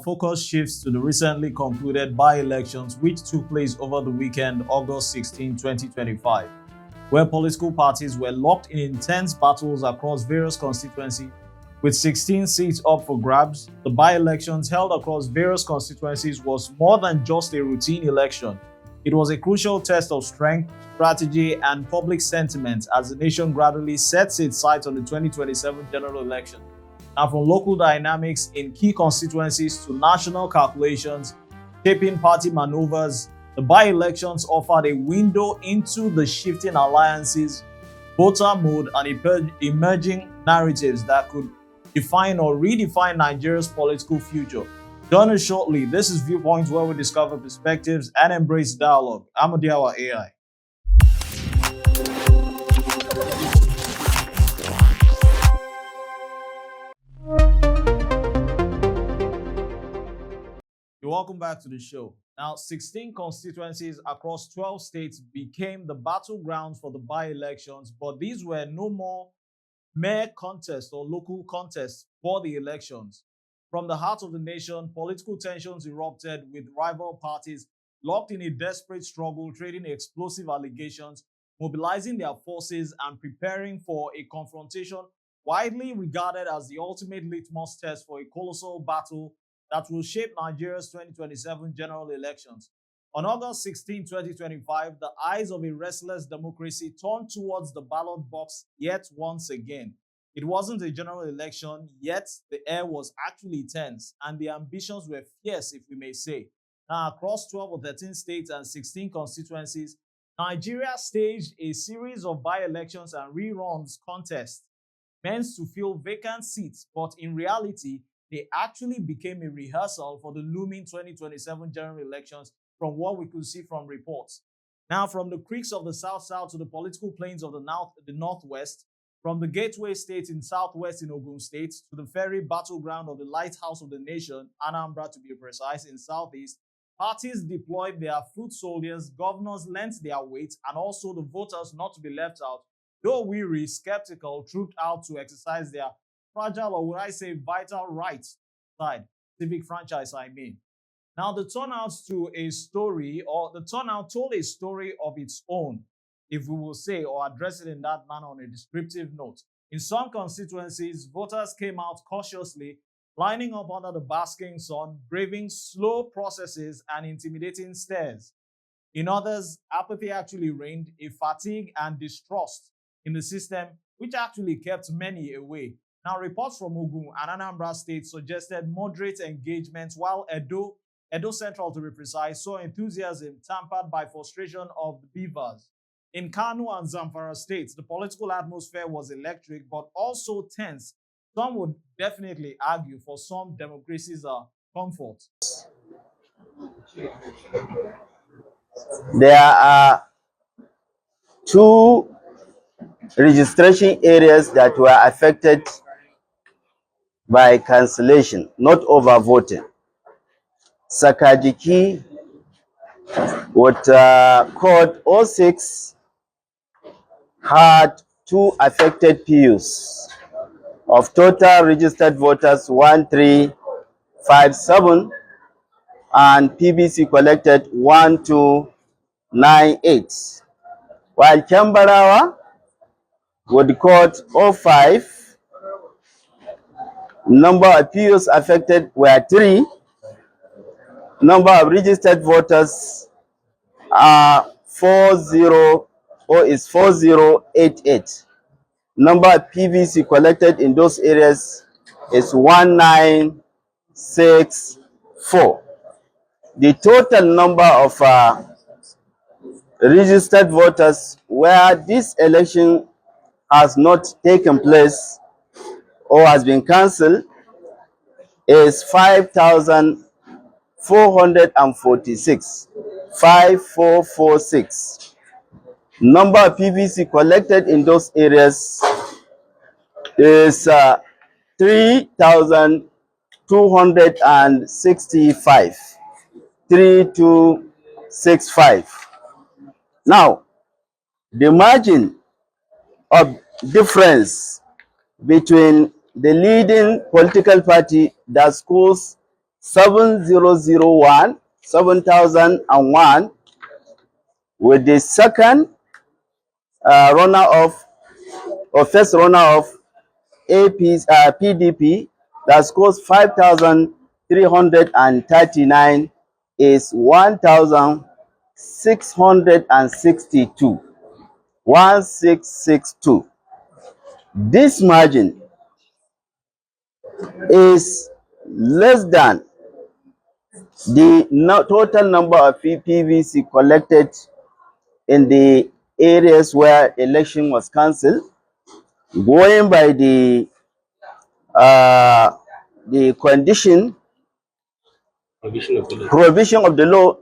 focus shifts to the recently concluded by-elections which took place over the weekend, August 16, 2025, where political parties were locked in intense battles across various constituencies. With 16 seats up for grabs, the by-elections held across various constituencies was more than just a routine election. It was a crucial test of strength, strategy, and public sentiment as the nation gradually sets its sights on the 2027 general election. And from local dynamics in key constituencies to national calculations, shaping party maneuvers, the by-elections offered a window into the shifting alliances, voter mood, and emerging narratives that could define or redefine Nigeria's political future. Join us shortly. This is Viewpoint, where we discover perspectives and embrace dialogue. I'm Odiawa AI. Welcome back to the show. Now, 16 constituencies across 12 states became the battlegrounds for the by-elections, but these were no more mere contests or local contests for the elections. From the heart of the nation, political tensions erupted with rival parties locked in a desperate struggle, trading explosive allegations, mobilizing their forces, and preparing for a confrontation widely regarded as the ultimate litmus test for a colossal battle that will shape Nigeria's 2027 general elections. On August 16, 2025, the eyes of a restless democracy turned towards the ballot box yet once again. It wasn't a general election, yet the air was actually tense, and the ambitions were fierce, if we may say. Now, across 12 or 13 states and 16 constituencies, Nigeria staged a series of by-elections and reruns contests meant to fill vacant seats, but in reality, they actually became a rehearsal for the looming 2027 general elections from what we could see from reports. Now, from the creeks of the South-South to the political plains of the Northwest, from the gateway state in Southwest in Ogun State to the very battleground of the lighthouse of the nation, Anambra to be precise, in Southeast, parties deployed their foot soldiers, governors lent their weight, and also the voters, not to be left out, though weary, skeptical, trooped out to exercise their fragile, or would I say vital rights side, civic franchise, I mean. Now, the turnout told a story of its own, if we will say, or address it in that manner on a descriptive note. In some constituencies, voters came out cautiously, lining up under the basking sun, braving slow processes and intimidating stares. In others, apathy actually reigned, a fatigue and distrust in the system, which actually kept many away. Now, reports from Ogun and Anambra states suggested moderate engagement, while Edo Central, to be precise, saw enthusiasm tempered by frustration of the beavers. In Kano and Zamfara states, the political atmosphere was electric, but also tense. Some would definitely argue for some democracies are comfort. There are two registration areas that were affected by cancellation, not overvoting. Sakajiki, what code 06, had two affected PUs. Of total registered voters 1357, and PBC collected 1298. While Chambarawa would code 05, number of PUs affected were 3. Number of registered voters are 4088. Number of PVC collected in those areas is 1964. The total number of registered voters where this election has not taken place or has been cancelled is 5,446. 5446. Number of PVC collected in those areas is 3,265. 3265. Now, the margin of difference between the leading political party that scores 7001, 7001, with the second runner-off or first runner-off PDP that scores 5,339 is 1,662. 1662. This margin is less than the total number of PVC collected in the areas where election was cancelled. Going by the condition provision of the law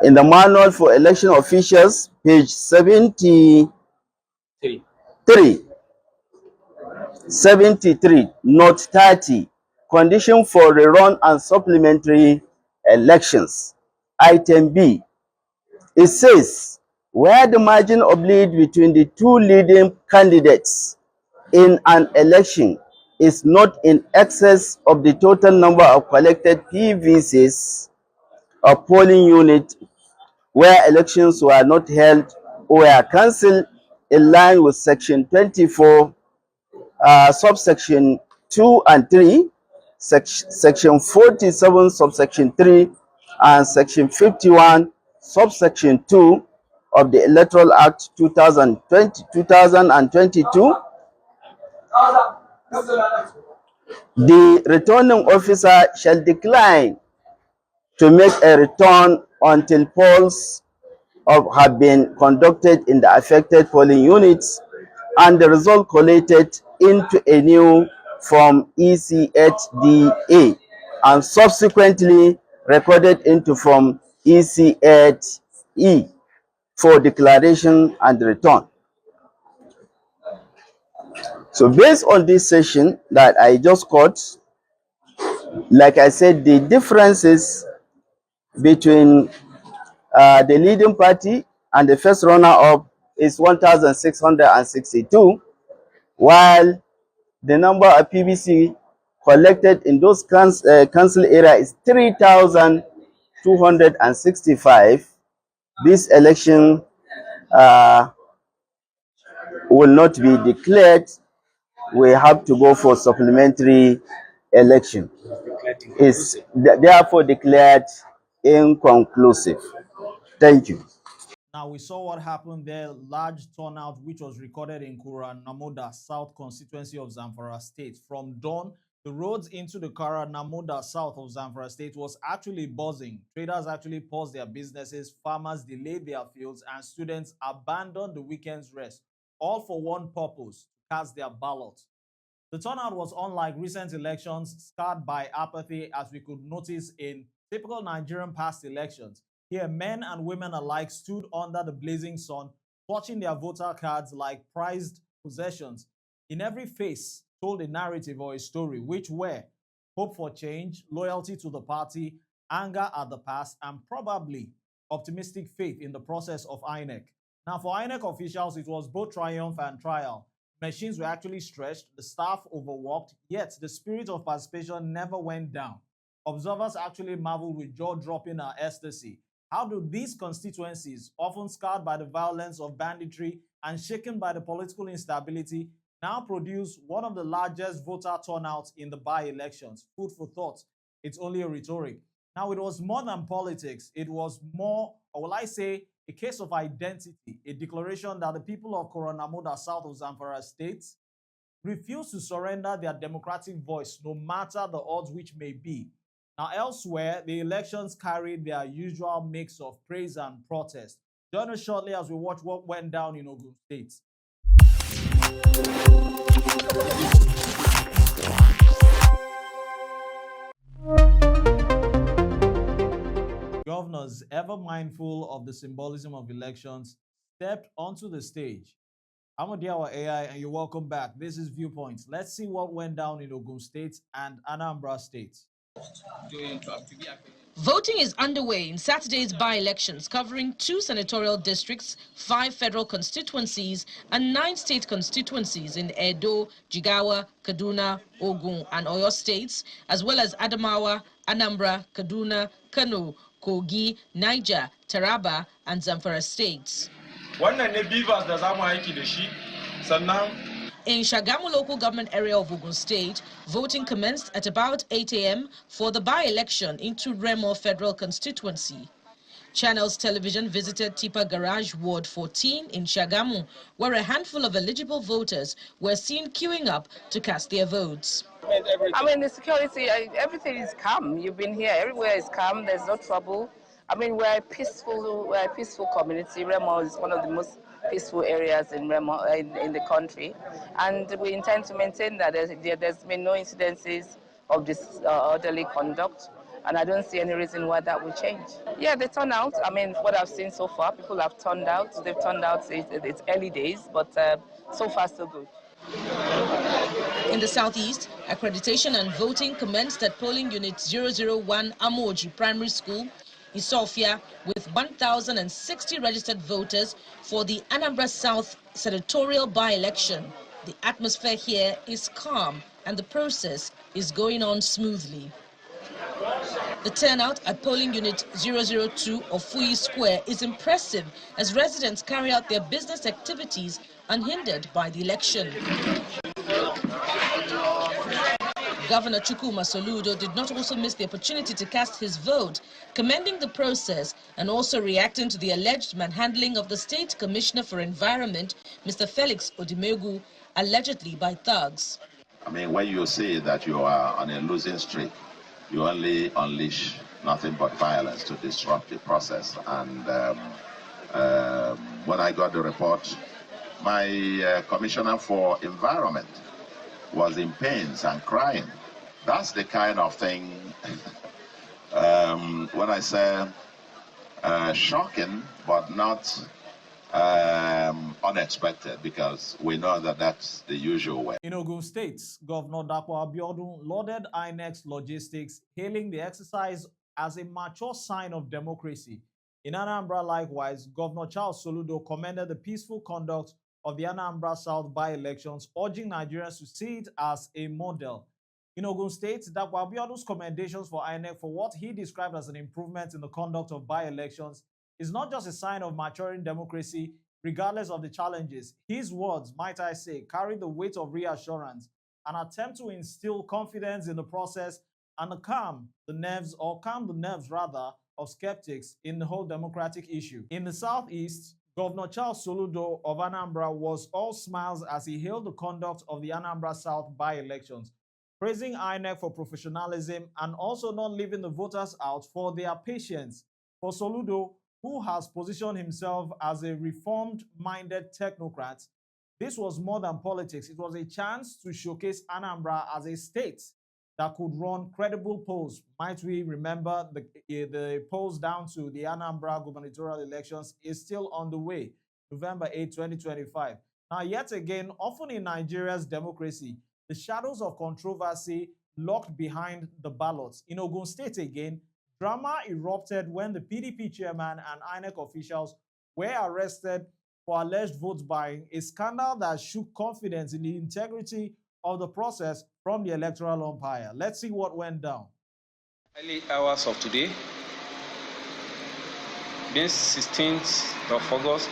in the manual for election officials, page 73, 73, note 30, condition for rerun and supplementary elections. Item B, it says, where the margin of lead between the two leading candidates in an election is not in excess of the total number of collected PVCs of polling unit where elections were not held or were cancelled in line with section 24, subsection 2 and 3, section 47, subsection 3, and section 51, subsection 2 of the Electoral Act 2022, the returning officer shall decline to make a return until polls have been conducted in the affected polling units and the result collated into a new Form EC8DA and subsequently recorded into Form EC8E for declaration and return. So based on this session that I just got, like I said, the differences between the leading party and the first runner-up is 1,662, while the number of PVC collected in those council area is 3,265. This election will not be declared. We have to go for supplementary election. Is therefore declared inconclusive. Thank you. Now, we saw what happened there, large turnout, which was recorded in Kura Namoda, South constituency of Zamfara State. From dawn, the roads into the Kara Namoda, south of Zamfara State, was actually buzzing. Traders actually paused their businesses, farmers delayed their fields, and students abandoned the weekend's rest, all for one purpose: to cast their ballots. The turnout was unlike recent elections, scarred by apathy, as we could notice in typical Nigerian past elections. Here, men and women alike stood under the blazing sun, watching their voter cards like prized possessions. In every face told a narrative or a story, which were hope for change, loyalty to the party, anger at the past, and probably optimistic faith in the process of INEC. Now, for INEC officials, it was both triumph and trial. Machines were actually stretched, the staff overworked, yet the spirit of participation never went down. Observers actually marveled with jaw-dropping ecstasy. How do these constituencies, often scarred by the violence of banditry and shaken by the political instability, now produce one of the largest voter turnouts in the by-elections? Food for thought. It's only a rhetoric. Now, it was more than politics. It was more, or will I say, a case of identity, a declaration that the people of Koronamoda, south of Zamfara State, refuse to surrender their democratic voice, no matter the odds which may be. Now, elsewhere, the elections carried their usual mix of praise and protest. Join us shortly as we watch what went down in Ogun State. Governors, ever mindful of the symbolism of elections, stepped onto the stage. I'm Odiawa AI, and you're welcome back. This is Viewpoint. Let's see what went down in Ogun State and Anambra State. Voting is underway in Saturday's by-elections covering 2 senatorial districts, 5 federal constituencies and 9 state constituencies in Edo, Jigawa, Kaduna, Ogun and Oyo states, as well as Adamawa, Anambra, Kaduna, Kano, Kogi, Niger, Taraba and Zamfara states. In Shagamu local government area of Ogun State, voting commenced at about 8 a.m. for the by-election into Remo Federal Constituency. Channels Television visited Tipa Garage Ward 14 in Shagamu, where a handful of eligible voters were seen queuing up to cast their votes. I mean, the security, everything is calm. You've been here, everywhere is calm, there's no trouble. I mean, we're a peaceful community. Remo is one of the most peaceful areas in Remo, in the country. And we intend to maintain that. There's been no incidences of this orderly conduct. And I don't see any reason why that will change. Yeah, the turnout, I mean, what I've seen so far, people have turned out. They've turned out, it's early days, but so far so good. In the southeast, accreditation and voting commenced at polling unit 001 Amoji Primary School, Isofia, with 1,060 registered voters for the Anambra South senatorial by-election. The atmosphere here is calm and the process is going on smoothly. The turnout at polling unit 002 of Fuyi Square is impressive as residents carry out their business activities unhindered by the election. Governor Chukwuma Soludo did not also miss the opportunity to cast his vote, commending the process and also reacting to the alleged manhandling of the State Commissioner for Environment, Mr. Felix Odimegu, allegedly by thugs. I mean, when you see that you are on a losing streak, you only unleash nothing but violence to disrupt the process. And when I got the report, my commissioner for environment was in pains and crying. That's the kind of thing, when I say shocking, but not unexpected, because we know that that's the usual way. In Ogun State, Governor Dapo Abiodun lauded INEC's logistics, hailing the exercise as a mature sign of democracy. In Anambra, likewise, Governor Charles Soludo commended the peaceful conduct of the Anambra South by-elections, urging Nigerians to see it as a model. In Ogun State, Dapo Abiodun's commendations for INEC for what he described as an improvement in the conduct of by-elections is not just a sign of maturing democracy, regardless of the challenges. His words, might I say, carry the weight of reassurance, an attempt to instill confidence in the process and calm the nerves of skeptics in the whole democratic issue. In the southeast, Governor Charles Soludo of Anambra was all smiles as he hailed the conduct of the Anambra South by-elections, praising INEC for professionalism and also not leaving the voters out for their patience. For Soludo, who has positioned himself as a reformed-minded technocrat, this was more than politics. It was a chance to showcase Anambra as a state that could run credible polls. Might we remember the polls down to the Anambra gubernatorial elections is still on the way, November 8, 2025. Now, yet again, often in Nigeria's democracy, the shadows of controversy locked behind the ballots. In Ogun State again, drama erupted when the PDP chairman and INEC officials were arrested for alleged vote buying, a scandal that shook confidence in the integrity of the process from the electoral umpire. Let's see what went down. Early hours of today, being 16th of August,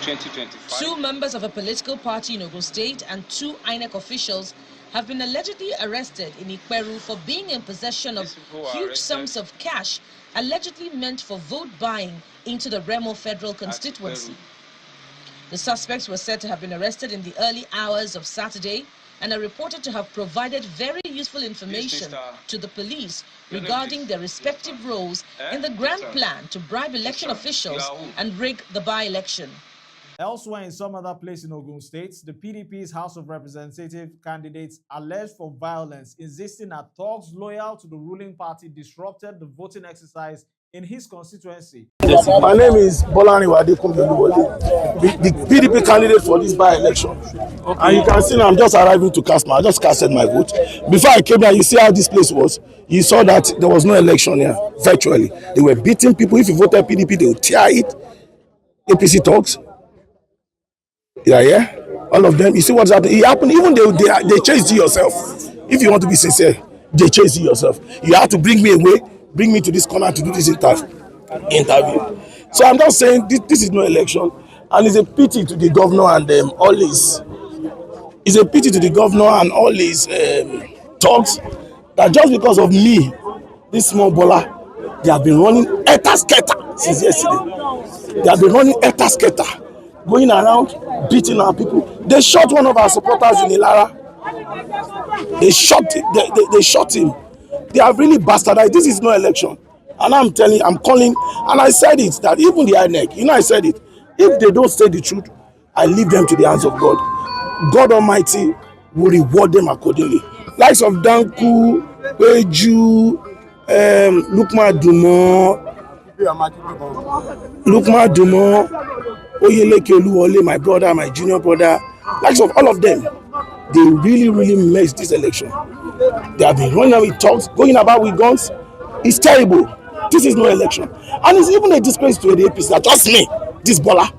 2025. 2 members of a political party in Ogun State and 2 INEC officials have been allegedly arrested in Ikperu for being in possession of huge sums of cash allegedly meant for vote buying into the Remo Federal constituency. The suspects were said to have been arrested in the early hours of Saturday and are reported to have provided very useful information to the police regarding their respective roles in the grand plan to bribe election officials and rig the by-election. Elsewhere in some other place in Ogun State, the PDP's House of Representative candidates alleged for violence, insisting that thugs loyal to the ruling party disrupted the voting exercise in his constituency. My name is Bolani Wadekunle, the PDP candidate for this by-election. Okay. And you can see now I'm just arriving to cast I just casted my vote. Before I came here, you see how this place was. You saw that there was no election here, virtually. They were beating people. If you voted PDP, they would tear it. APC talks. Yeah. All of them. You see what's happening? It happened. Even they chased you yourself. If you want to be sincere, they chased you yourself. You have to bring me away, bring me to this corner to do this interview. So I'm just saying this is no election, and it's a pity to the governor and all his. It's a pity to the governor and all his talks that just because of me, this small baller, they have been running etasketa since yesterday. They have been running etasketa, going around beating our people. They shot one of our supporters in Ilara. They shot him. They have really bastardized. This is no election. And I'm calling, and I said it, that even the INEC, I said it, if they don't say the truth, I leave them to the hands of God. God Almighty will reward them accordingly. Likes of Danku, Peju, Lukman Dumont, Oyeleke Oluwole, my brother, my junior brother, likes of all of them, they really, really messed this election. They have been running with talks, going about with guns. It's terrible. This is no election. And it's even a disgrace to the APC that just me, this baller,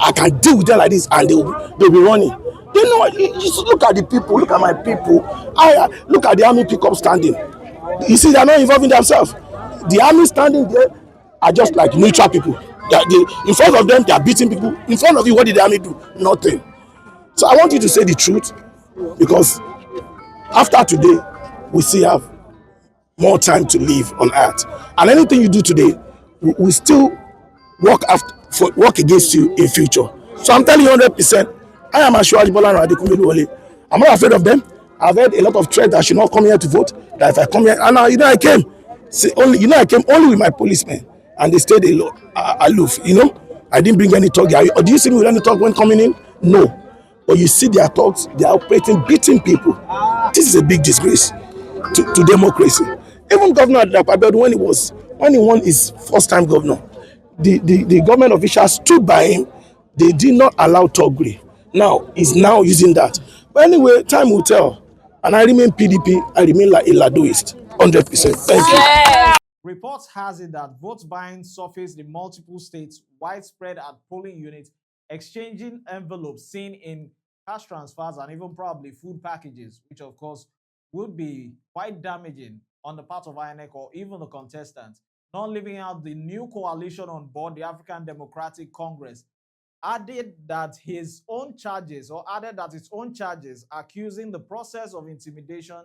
I can deal with them like this and they'll be running. They know, you just look at the people, look at my people. Look at the army pickup standing. You see, they're not involving themselves. The army standing there are just like neutral people. In front of them, they are beating people. In front of you, what did the army do? Nothing. So I want you to say the truth, because after today, we still have more time to live on earth. And anything you do today, we still work against you in future. So I'm telling you 100%, I am Ashwaj Bolan Adekunle. I'm not afraid of them. I've heard a lot of threats that I should not come here to vote. That if I come here, and now I came. I came only with my policemen, and they stayed aloof. I didn't bring any talk. Do you see me with any talk when coming in? No. But you see their talks, they are operating, beating people. This is a big disgrace to democracy. Even Governor Adapabed, when he won his first-time governor, the government officials stood by him. They did not allow Togri. Now, he's now using that. But anyway, time will tell. And I remain PDP, I remain like a Ladoist, 100%. Thank you. Reports has it that vote buying surfaced in multiple states, widespread at polling units, exchanging envelopes seen in cash transfers and even probably food packages, which of course would be quite damaging on the part of INEC or even the contestants. Not leaving out the new coalition on board, the African Democratic Congress, added that its own charges accusing the process of intimidation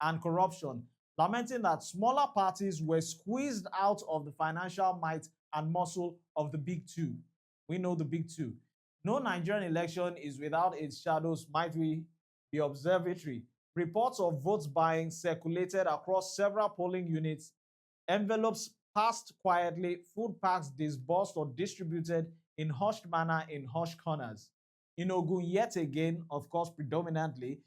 and corruption, lamenting that smaller parties were squeezed out of the financial might and muscle of the big two. We know the big two. No Nigerian election is without its shadows, might we be observatory. Reports of votes buying circulated across several polling units, envelopes passed quietly, food packs disbursed or distributed in hushed manner in hushed corners. In Ogun, yet again, of course, predominantly,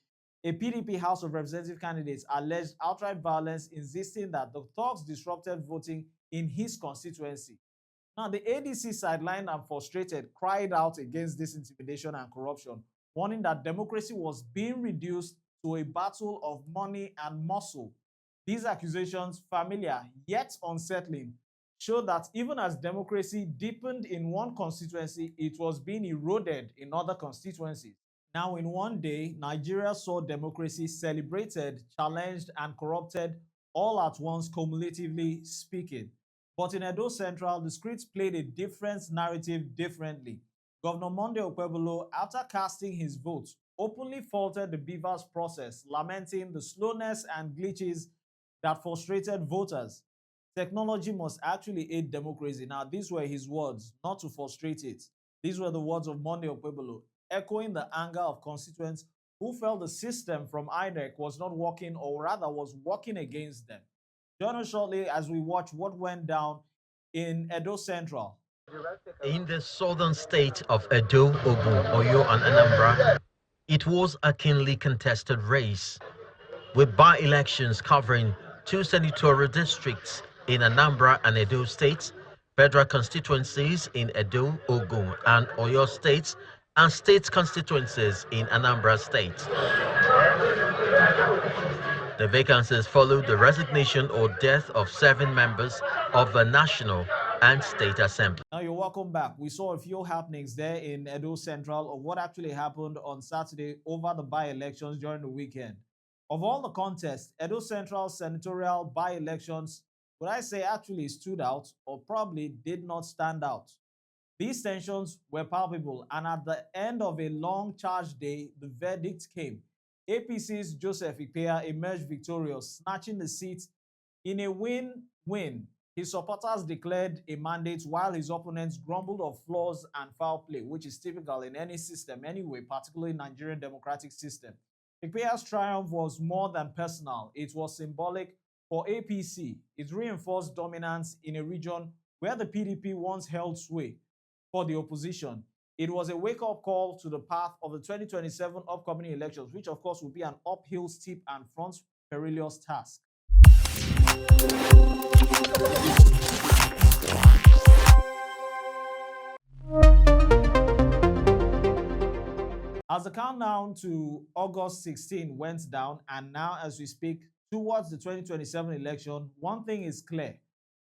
a PDP House of Representative candidate alleged outright violence, insisting that the thugs disrupted voting in his constituency. Now, the ADC, sidelined and frustrated, cried out against this intimidation and corruption, warning that democracy was being reduced to a battle of money and muscle. These accusations, familiar yet unsettling, show that even as democracy deepened in one constituency, it was being eroded in other constituencies. Now, in one day, Nigeria saw democracy celebrated, challenged, and corrupted all at once, cumulatively speaking. But in Edo Central, the scripts played a different narrative differently. Governor Monday Okpebholo, after casting his vote, openly faulted the Beavers process, lamenting the slowness and glitches that frustrated voters. Technology must actually aid democracy. Now, these were his words, not to frustrate it. These were the words of Monday Okpebholo, echoing the anger of constituents who felt the system from INEC was not working, or rather was working against them. Join us shortly as we watch what went down in Edo Central. In the southern state of Edo, Ogun, Oyo, and Anambra, it was a keenly contested race, with by-elections covering 2 senatorial districts in Anambra and Edo states, federal constituencies in Edo, Ogun, and Oyo states, and state constituencies in Anambra state. The vacancies followed the resignation or death of 7 members of the National and State Assembly. Now you're welcome back. We saw a few happenings there in Edo Central of what actually happened on Saturday over the by-elections during the weekend. Of all the contests, Edo Central senatorial by-elections, would I say actually stood out or probably did not stand out. These tensions were palpable, and at the end of a long charge day, the verdict came. APC's Joseph Ikpea emerged victorious, snatching the seat in a win-win. His supporters declared a mandate while his opponents grumbled of flaws and foul play, which is typical in any system anyway, particularly Nigerian democratic system. Ikpea's triumph was more than personal. It was symbolic for APC. It reinforced dominance in a region where the PDP once held sway. For the opposition, it was a wake-up call to the path of the 2027 upcoming elections, which of course will be an uphill, steep, and front perilous task. As the countdown to August 16 went down, and now as we speak towards the 2027 election, one thing is clear.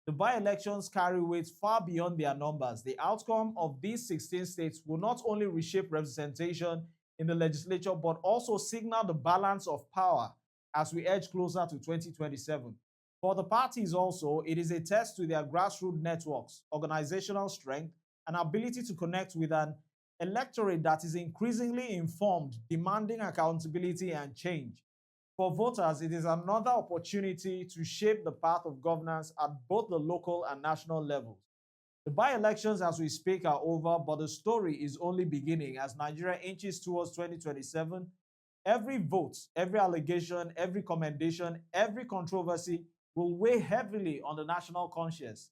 The by-elections carry weight far beyond their numbers. The outcome of these 16 states will not only reshape representation in the legislature, but also signal the balance of power as we edge closer to 2027. For the parties also, it is a test to their grassroots networks, organizational strength, and ability to connect with an electorate that is increasingly informed, demanding accountability and change. For voters, it is another opportunity to shape the path of governance at both the local and national levels. The by-elections as we speak are over, but the story is only beginning as Nigeria inches towards 2027. Every vote, every allegation, every commendation, every controversy will weigh heavily on the national conscience.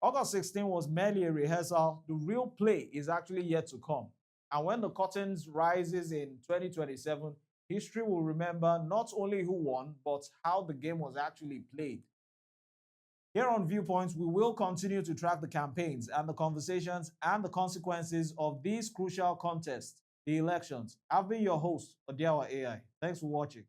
August 16 was merely a rehearsal. The real play is actually yet to come. And when the curtains rises in 2027, history will remember not only who won, but how the game was actually played. Here on Viewpoints, we will continue to track the campaigns and the conversations and the consequences of these crucial contests, the elections. I've been your host, Odiawa AI. Thanks for watching.